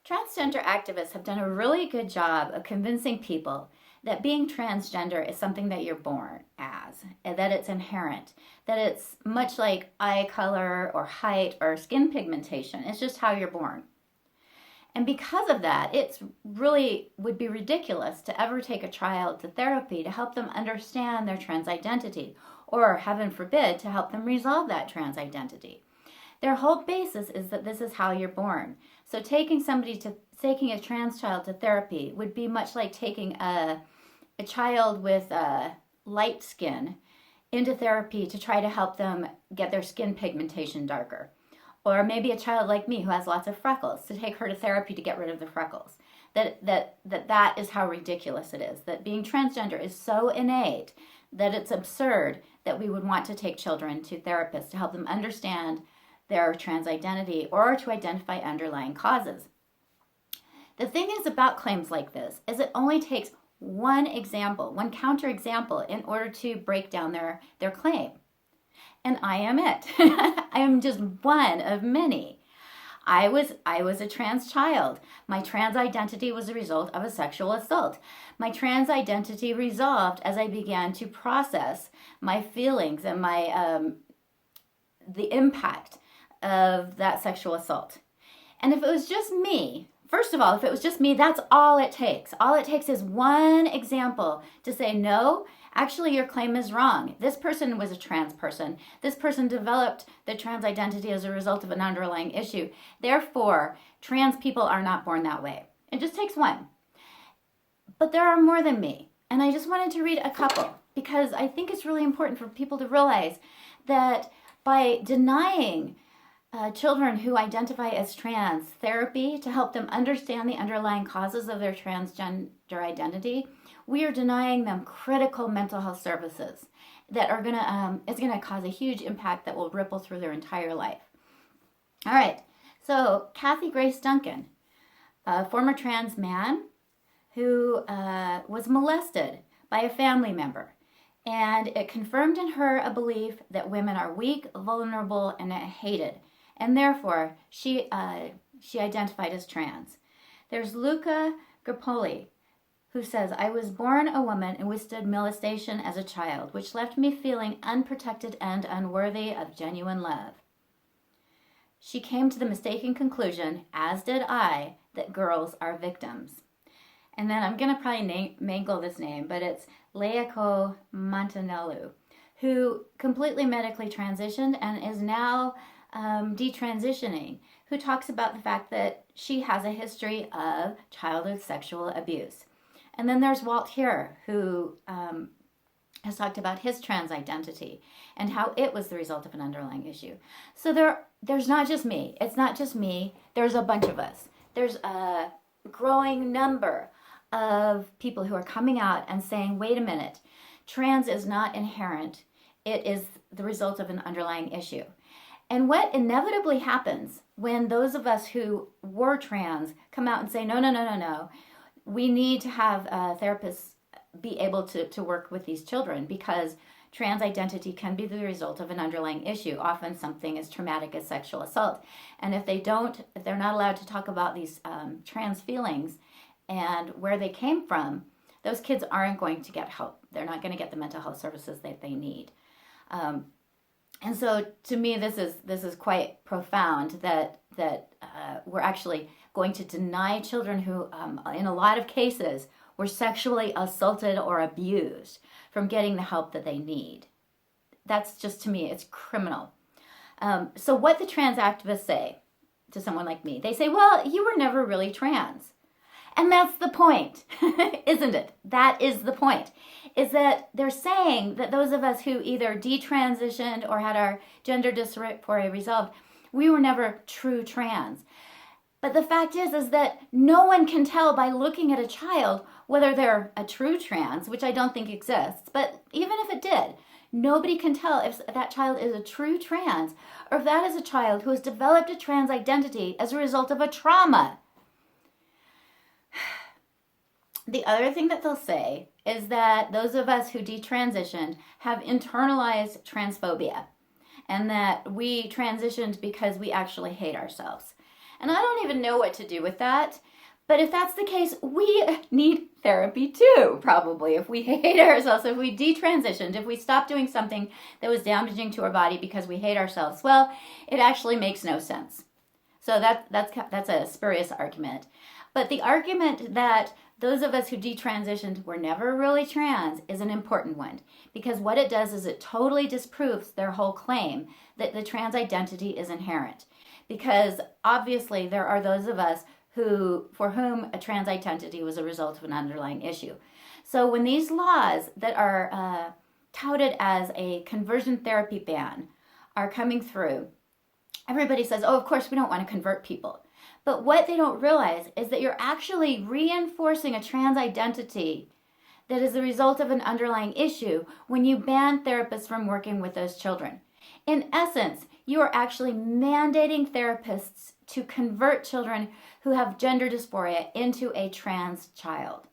Transgender activists have done a really good job of convincing people that being transgender is something that you're born as, and that it's inherent, that it's much like eye color or height or skin pigmentation. It's just how you're born. And because of that, it's really would be ridiculous to ever take a child to therapy to help them understand their trans identity, or heaven forbid, to help them resolve that trans identity. Their whole basis is that this is how you're born. So taking a trans child to therapy would be much like taking a child with light skin into therapy to try to help them get their skin pigmentation darker. Or maybe a child like me who has lots of freckles, to take her to therapy to get rid of the freckles. That is how ridiculous it is. That being transgender is so innate that it's absurd that we would want to take children to therapists to help them understand their trans identity or to identify underlying causes. The thing is about claims like this is it only takes one example, one counterexample, in order to break down their claim. And I am it. I am just one of many. I was a trans child. My trans identity was a result of a sexual assault. My trans identity resolved as I began to process my feelings and the impact of that sexual assault. And if it was just me, first of all, if it was just me, that's all it takes. All it takes is one example to say, no, actually your claim is wrong. This person was a trans person. This person developed the trans identity as a result of an underlying issue. Therefore, trans people are not born that way. It just takes one. But there are more than me. And I just wanted to read a couple because I think it's really important for people to realize that by denying children who identify as trans therapy to help them understand the underlying causes of their transgender identity, we are denying them critical mental health services that are it's gonna cause a huge impact that will ripple through their entire life. All right, so Kathy Grace Duncan, a former trans man who was molested by a family member, and it confirmed in her a belief that women are weak, vulnerable, and hated. And therefore, she identified as trans. There's Luca Grappoli, who says, I was born a woman and withstood molestation as a child, which left me feeling unprotected and unworthy of genuine love. She came to the mistaken conclusion, as did I, that girls are victims. And then I'm going to probably mangle this name, but it's Leako Montanello, who completely medically transitioned and is now detransitioning, who talks about the fact that she has a history of childhood sexual abuse. And then there's Walt Heer, who has talked about his trans identity and how it was the result of an underlying issue. So there's not just me. It's not just me. There's a bunch of us. There's a growing number of people who are coming out and saying, wait a minute, trans is not inherent. It is the result of an underlying issue. And what inevitably happens when those of us who were trans come out and say, no, we need to have therapists be able to work with these children because trans identity can be the result of an underlying issue, often something as traumatic as sexual assault. And if they're not allowed to talk about these trans feelings and where they came from, those kids aren't going to get help. They're not going to get the mental health services that they need. And so, to me, this is quite profound that we're actually going to deny children who, in a lot of cases, were sexually assaulted or abused from getting the help that they need. That's just, to me, it's criminal. So what the trans activists say to someone like me, they say, well, you were never really trans. And that's the point, isn't it? That is the point, is that they're saying that those of us who either detransitioned or had our gender dysphoria resolved, we were never true trans. But the fact is that no one can tell by looking at a child whether they're a true trans, which I don't think exists, but even if it did, nobody can tell if that child is a true trans or if that is a child who has developed a trans identity as a result of a trauma. The other thing that they'll say is that those of us who detransitioned have internalized transphobia and that we transitioned because we actually hate ourselves. And I don't even know what to do with that. But if that's the case, we need therapy too, probably. If we hate ourselves, if we detransitioned, if we stopped doing something that was damaging to our body because we hate ourselves, well, it actually makes no sense. So that's a spurious argument. But the argument that those of us who detransitioned were never really trans is an important one, because what it does is it totally disproves their whole claim that the trans identity is inherent. Because obviously there are those of us for whom a trans identity was a result of an underlying issue. So when these laws that are touted as a conversion therapy ban are coming through, everybody says, oh, of course we don't want to convert people. But what they don't realize is that you're actually reinforcing a trans identity that is the result of an underlying issue when you ban therapists from working with those children. In essence, you are actually mandating therapists to convert children who have gender dysphoria into a trans child.